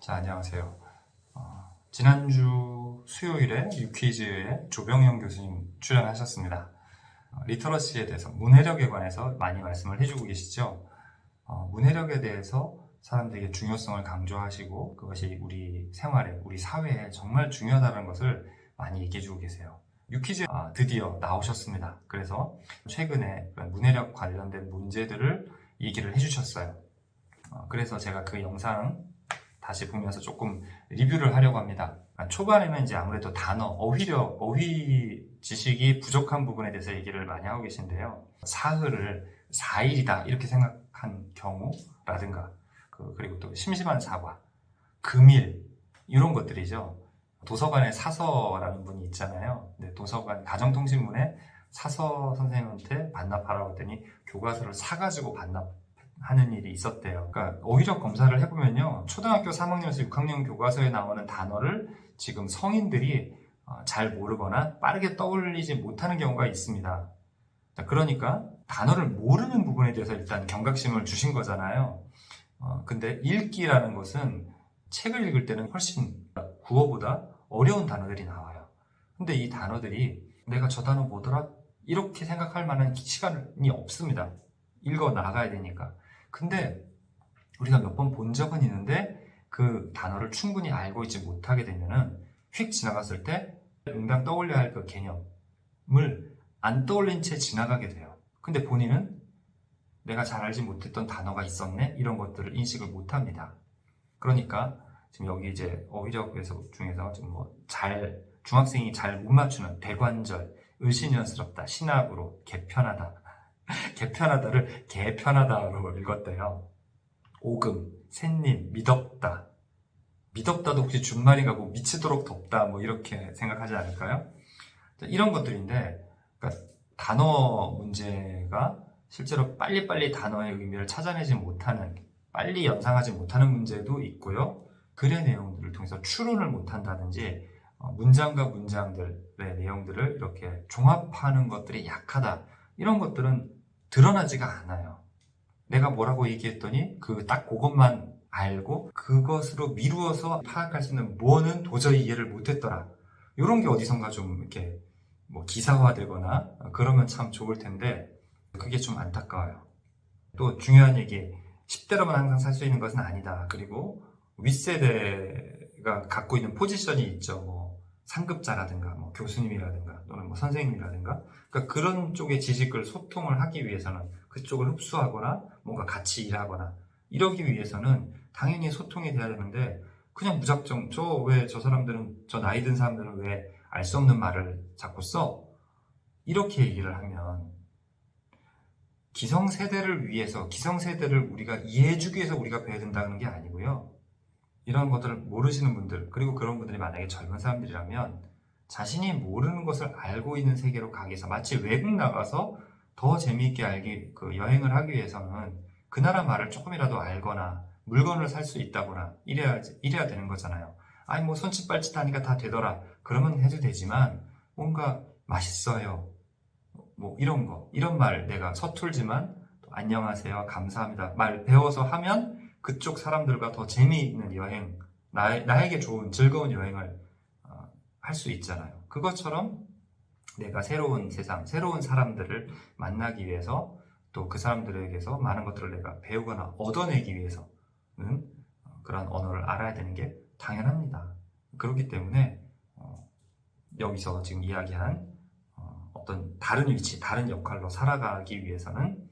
자, 안녕하세요. 지난주 수요일에 유퀴즈에 조병영 교수님 출연하셨습니다. 리터러시에 대해서, 문해력에 관해서 많이 말씀을 해주고 계시죠. 문해력에 대해서 사람들에게 중요성을 강조하시고 그것이 우리 생활에, 우리 사회에 정말 중요하다는 것을 많이 얘기해주고 계세요. 유퀴즈 드디어 나오셨습니다. 그래서 최근에 문해력 관련된 문제들을 얘기를 해주셨어요. 그래서 제가 그 영상 다시 보면서 조금 리뷰를 하려고 합니다. 초반에는 이제 아무래도 단어, 어휘 지식이 부족한 부분에 대해서 얘기를 많이 하고 계신데요. 사흘을 4일이다 이렇게 생각한 경우라든가, 그리고 또 심심한 사과, 금일 이런 것들이죠. 도서관에 사서라는 분이 있잖아요. 근데 도서관 가정통신문에 사서 선생님한테 반납하라고 했더니 교과서를 사가지고 반납하는 일이 있었대요. 그러니까 어휘력 검사를 해보면요, 초등학교 3학년에서 6학년 교과서에 나오는 단어를 지금 성인들이 잘 모르거나 빠르게 떠올리지 못하는 경우가 있습니다. 그러니까 단어를 모르는 부분에 대해서 일단 경각심을 주신 거잖아요. 근데 읽기라는 것은 책을 읽을 때는 훨씬 국어보다 어려운 단어들이 나와요. 근데 이 단어들이 내가 저 단어 뭐더라? 이렇게 생각할 만한 시간이 없습니다. 읽어 나가야 되니까. 근데 우리가 몇 번 본 적은 있는데 그 단어를 충분히 알고 있지 못하게 되면은 휙 지나갔을 때 응당 떠올려야 할 그 개념을 안 떠올린 채 지나가게 돼요. 근데 본인은 내가 잘 알지 못했던 단어가 있었네? 이런 것들을 인식을 못 합니다. 그러니까 지금 여기 이제 어휘력에서 중에서 지금 중학생이 잘 못 맞추는 대관절, 을신연스럽다, 신학으로, 개편하다. 개편하다를 개편하다로 읽었대요. 오금, 샌님, 미덥다. 미덥다도 혹시 준말인가 고 미치도록 덥다 뭐 이렇게 생각하지 않을까요? 이런 것들인데, 그러니까 단어 문제가 실제로 빨리빨리 단어의 의미를 찾아내지 못하는, 빨리 연상하지 못하는 문제도 있고요. 글의 내용들을 통해서 추론을 못한다든지 문장과 문장들의 내용들을 이렇게 종합하는 것들이 약하다. 이런 것들은 드러나지가 않아요. 내가 뭐라고 얘기했더니 딱 그것만 알고 그것으로 미루어서 파악할 수 있는 뭐는 도저히 이해를 못했더라. 이런 게 어디선가 좀 이렇게 기사화되거나 그러면 참 좋을 텐데 그게 좀 안타까워요. 또 중요한 얘기, 10대로만 항상 살 수 있는 것은 아니다. 그리고 윗세대가 갖고 있는 포지션이 있죠. 상급자라든가 교수님이라든가 또는 선생님이라든가, 그러니까 그런 쪽의 지식을 소통을 하기 위해서는, 그쪽을 흡수하거나 뭔가 같이 일하거나 이러기 위해서는 당연히 소통이 돼야 되는데, 그냥 무작정 저 사람들은, 저 나이 든 사람들은 왜 알 수 없는 말을 자꾸 써? 이렇게 얘기를 하면 기성세대를 우리가 이해해주기 위해서 우리가 배워야 된다는 게 아니고요. 이런 것들을 모르시는 분들, 그리고 그런 분들이 만약에 젊은 사람들이라면 자신이 모르는 것을 알고 있는 세계로 가기 위해서, 마치 외국 나가서 더 재미있게 여행을 하기 위해서는 그 나라 말을 조금이라도 알거나 물건을 살 수 있다거나 이래야 되는 거잖아요. 아니 손짓발짓 하니까 다 되더라. 그러면 해도 되지만 뭔가 맛있어요. 이런 말, 내가 서툴지만 안녕하세요, 감사합니다 말 배워서 하면 그쪽 사람들과 더 재미있는 여행, 나에게 좋은 즐거운 여행을 할 수 있잖아요. 그것처럼 내가 새로운 세상, 새로운 사람들을 만나기 위해서, 또 그 사람들에게서 많은 것들을 내가 배우거나 얻어내기 위해서는 그런 언어를 알아야 되는 게 당연합니다. 그렇기 때문에 여기서 지금 이야기한 어떤 다른 위치, 다른 역할로 살아가기 위해서는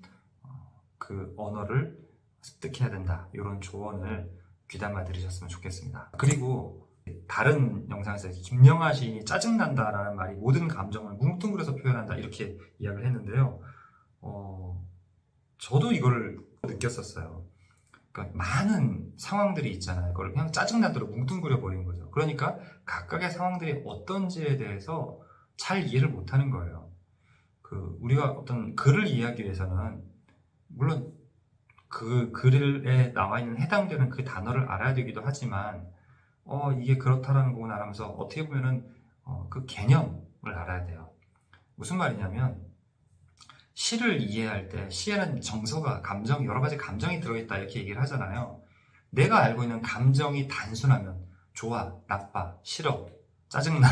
그 언어를 습득해야 된다. 이런 조언을 귀담아 들으셨으면 좋겠습니다. 그리고 다른 영상에서 김영하 시인이 짜증난다라는 말이 모든 감정을 뭉뚱그려서 표현한다 이렇게 이야기를 했는데요. 저도 이걸 느꼈었어요. 그러니까 많은 상황들이 있잖아요. 그걸 그냥 짜증나도록 뭉뚱그려 버린 거죠. 그러니까 각각의 상황들이 어떤지에 대해서 잘 이해를 못하는 거예요. 우리가 어떤 글을 이해하기 위해서는 물론 그 글에 나와 있는 해당되는 그 단어를 알아야 되기도 하지만 이게 그렇다라는 거구나 하면서 어떻게 보면은 그 개념을 알아야 돼요. 무슨 말이냐면, 시를 이해할 때 시에는 정서가, 감정, 여러 가지 감정이 들어있다 이렇게 얘기를 하잖아요. 내가 알고 있는 감정이 단순하면 좋아, 나빠, 싫어, 짜증나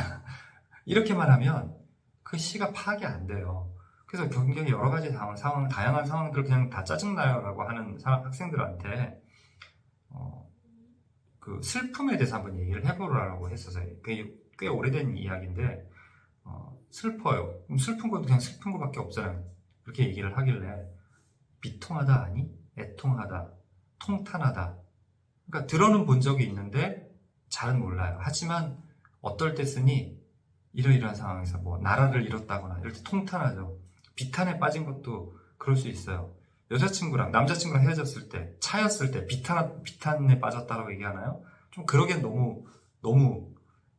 이렇게만 하면 그 시가 파악이 안 돼요. 그래서 굉장히 여러 가지 다양한 상황들을 그냥 다 짜증나요 라고 하는 학생들한테 그 슬픔에 대해서 한번 얘기를 해보라고 했었어요. 그게 꽤 오래된 이야기인데 슬퍼요. 슬픈 것도 그냥 슬픈 것밖에 없잖아요. 그렇게 얘기를 하길래 비통하다 아니? 애통하다, 통탄하다. 그러니까 들어는 본 적이 있는데 잘은 몰라요. 하지만 어떨 때 쓰니 이러이러한 상황에서 뭐 나라를 잃었다거나 이럴 때 통탄하죠. 비탄에 빠진 것도 그럴 수 있어요. 남자친구랑 헤어졌을 때, 차였을 때 비탄에 빠졌다라고 얘기하나요? 좀 그러기엔 너무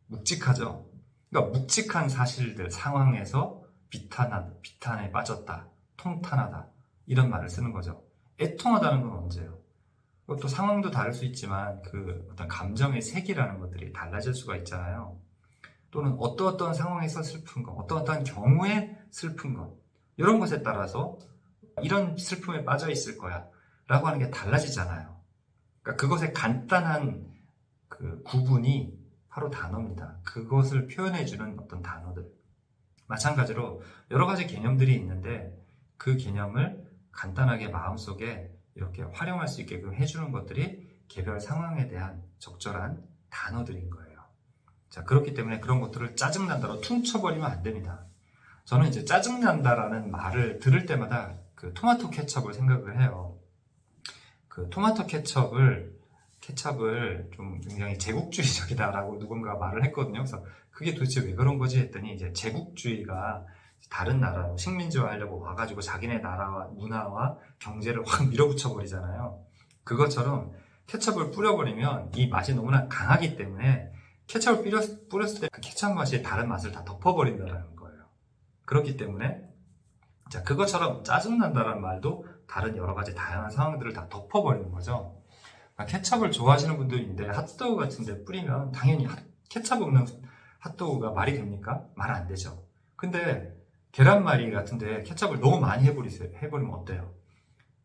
묵직하죠. 그러니까 묵직한 사실들, 상황에서 비탄에 빠졌다, 통탄하다 이런 말을 쓰는 거죠. 애통하다는 건 언제예요? 그것도 상황도 다를 수 있지만 그 어떤 감정의 색이라는 것들이 달라질 수가 있잖아요. 또는 어떠한 상황에서 슬픈 것, 어떠한 경우에 슬픈 것 이런 것에 따라서 이런 슬픔에 빠져 있을 거야 라고 하는 게 달라지잖아요. 그러니까 그것의 간단한 그 구분이 바로 단어입니다. 그것을 표현해주는 어떤 단어들. 마찬가지로 여러 가지 개념들이 있는데 그 개념을 간단하게 마음속에 이렇게 활용할 수 있게끔 해주는 것들이 개별 상황에 대한 적절한 단어들인 거예요. 자, 그렇기 때문에 그런 것들을 짜증난다로 퉁쳐버리면 안 됩니다. 저는 이제 짜증난다라는 말을 들을 때마다 그 토마토 케첩을 생각을 해요. 그 토마토 케첩을 좀 굉장히 제국주의적이다라고 누군가 말을 했거든요. 그래서 그게 도대체 왜 그런 거지 했더니 이제 제국주의가 다른 나라로 식민지화 하려고 와가지고 자기네 나라와 문화와 경제를 확 밀어붙여 버리잖아요. 그것처럼 케첩을 뿌려버리면 이 맛이 너무나 강하기 때문에 케첩을 뿌렸을 때 그 케첩 맛이 다른 맛을 다 덮어버린다는 거예요. 그렇기 때문에 자, 그것처럼 짜증난다는 말도 다른 여러 가지 다양한 상황들을 다 덮어버리는 거죠. 케첩을 좋아하시는 분들인데 핫도그 같은 데 뿌리면 당연히 케첩 없는 핫도그가 말이 됩니까? 말 안 되죠. 근데 계란말이 같은 데 케첩을 너무 많이 해버리면 어때요?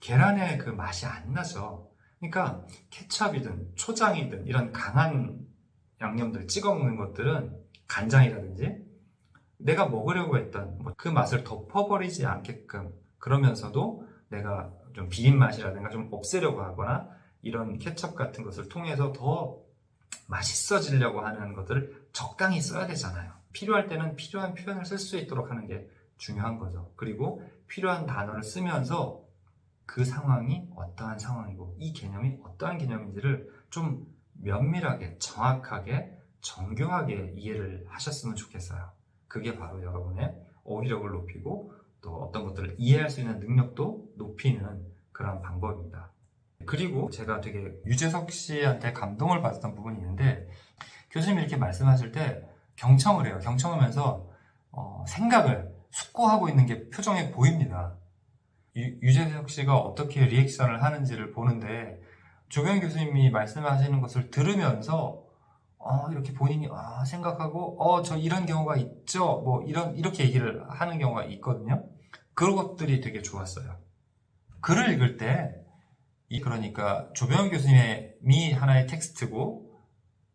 계란의 그 맛이 안 나죠. 그러니까 케첩이든 초장이든 이런 강한 양념들 찍어 먹는 것들은 간장이라든지 내가 먹으려고 했던 그 맛을 덮어버리지 않게끔 그러면서도 내가 좀 비린 맛이라든가 좀 없애려고 하거나 이런 케첩 같은 것을 통해서 더 맛있어지려고 하는 것들을 적당히 써야 되잖아요. 필요할 때는 필요한 표현을 쓸 수 있도록 하는 게 중요한 거죠. 그리고 필요한 단어를 쓰면서 그 상황이 어떠한 상황이고 이 개념이 어떠한 개념인지를 좀 면밀하게, 정확하게, 정교하게 이해를 하셨으면 좋겠어요. 그게 바로 여러분의 어휘력을 높이고 또 어떤 것들을 이해할 수 있는 능력도 높이는 그런 방법입니다. 그리고 제가 되게 유재석 씨한테 감동을 받았던 부분이 있는데 교수님이 이렇게 말씀하실 때 경청을 해요. 경청하면서 생각을 숙고하고 있는 게 표정에 보입니다. 유재석 씨가 어떻게 리액션을 하는지를 보는데 조경 교수님이 말씀하시는 것을 들으면서 이렇게 본인이 생각하고 저 이런 경우가 있죠. 뭐 이렇게 얘기를 하는 경우가 있거든요. 그런 것들이 되게 좋았어요. 글을 읽을 때 그러니까 조병현 교수님이 하나의 텍스트고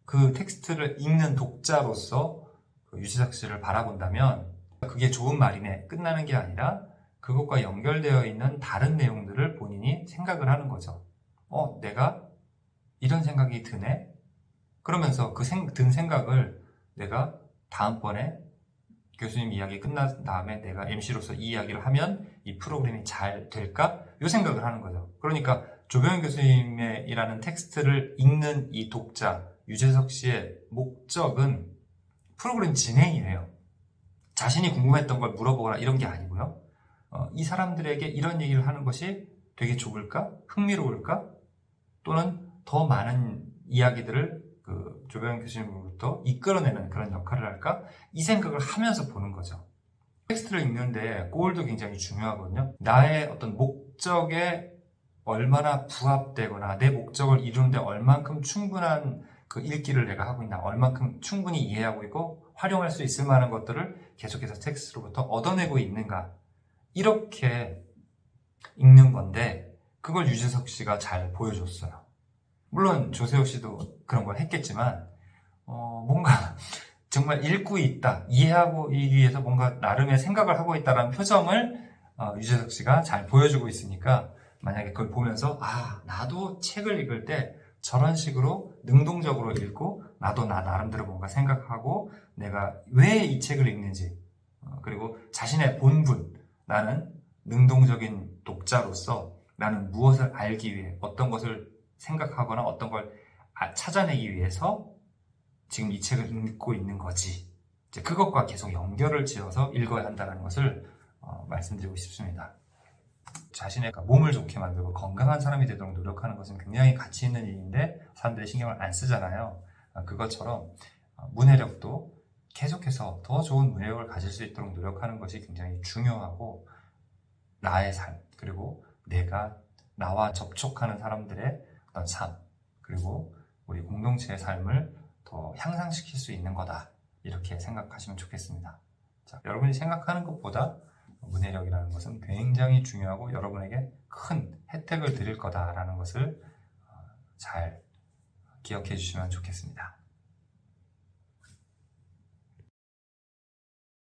그 텍스트를 읽는 독자로서 유재석 씨를 바라본다면 그게 좋은 말이네 끝나는 게 아니라 그것과 연결되어 있는 다른 내용들을 본인이 생각을 하는 거죠. 내가 이런 생각이 드네? 그러면서 든 생각을 내가 다음번에 교수님 이야기 끝난 다음에 내가 MC로서 이 이야기를 하면 이 프로그램이 잘 될까? 이 생각을 하는 거죠. 그러니까 조병현 교수님이라는 텍스트를 읽는 이 독자 유재석 씨의 목적은 프로그램 진행이에요. 자신이 궁금했던 걸 물어보거나 이런 게 아니고요. 이 사람들에게 이런 얘기를 하는 것이 되게 좋을까? 흥미로울까? 또는 더 많은 이야기들을 조병현 교수님으로부터 이끌어내는 그런 역할을 할까? 이 생각을 하면서 보는 거죠. 텍스트를 읽는데 골도 굉장히 중요하거든요. 나의 어떤 목적에 얼마나 부합되거나 내 목적을 이루는데 얼만큼 충분한 그 읽기를 내가 하고 있나, 얼만큼 충분히 이해하고 있고 활용할 수 있을 만한 것들을 계속해서 텍스트로부터 얻어내고 있는가, 이렇게 읽는 건데 그걸 유재석 씨가 잘 보여줬어요. 물론 조세호 씨도 그런 걸 했겠지만 뭔가 정말 읽고 있다, 이해하고 이 위해서 뭔가 나름의 생각을 하고 있다라는 표정을 유재석 씨가 잘 보여주고 있으니까 만약에 그걸 보면서 나도 책을 읽을 때 저런 식으로 능동적으로 읽고 나도 나 나름대로 뭔가 생각하고 내가 왜 이 책을 읽는지 그리고 자신의 본분, 나는 능동적인 독자로서 나는 무엇을 알기 위해 어떤 것을 생각하거나 어떤 걸 찾아내기 위해서 지금 이 책을 읽고 있는 거지. 이제 그것과 계속 연결을 지어서 읽어야 한다는 것을 말씀드리고 싶습니다. 자신의 몸을 좋게 만들고 건강한 사람이 되도록 노력하는 것은 굉장히 가치 있는 일인데 사람들이 신경을 안 쓰잖아요. 그것처럼 문해력도 계속해서 더 좋은 문해력을 가질 수 있도록 노력하는 것이 굉장히 중요하고 나의 삶, 그리고 내가 나와 접촉하는 사람들의 어떤 삶, 그리고 우리 공동체의 삶을 더 향상시킬 수 있는 거다. 이렇게 생각하시면 좋겠습니다. 자, 여러분이 생각하는 것보다 문해력이라는 것은 굉장히 중요하고 여러분에게 큰 혜택을 드릴 거다라는 것을 잘 기억해 주시면 좋겠습니다.